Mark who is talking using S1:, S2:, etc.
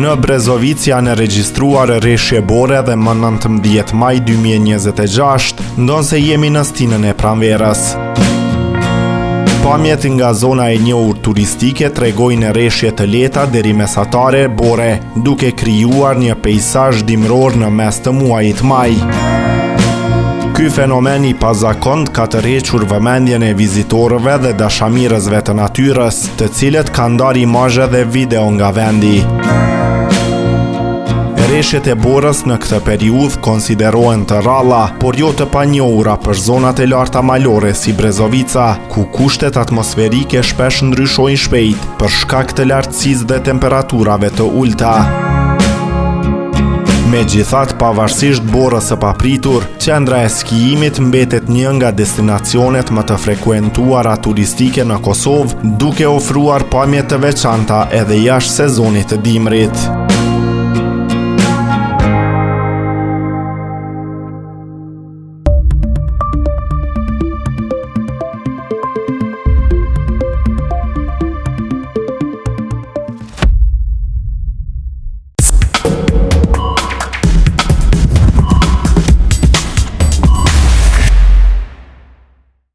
S1: Në Brezovic janë regjistruar rreshje bore dhe më 19 maj 2026, ndonse jemi në stinën e pranverës. Pamjet nga zona e njohur turistike tregojnë rreshje të lehta deri mesatare bore, duke krijuar një peizazh dimror në mes të muajit maj. Ky fenomen i pazakont ka tërhequr vëmendjen e vizitorëve dhe dashamirësve të natyrës, të cilët kanë ndarë imazhe dhe video nga vendi. Rreshjet e borës në këtë periudhë konsiderohen të rralla, por jo të panjohura për zonat e larta malore si Brezovica, ku kushtet atmosferike shpesh ndryshojnë shpejt për shkak të lartësisë dhe temperaturave të ulta. Megjithatë, pavarësisht borës së papritur, qendra e skijimit mbetet një nga destinacionet më të frekuentuara turistike në Kosovë, duke ofruar pamje të veçanta edhe jashtë sezonit të dimrit.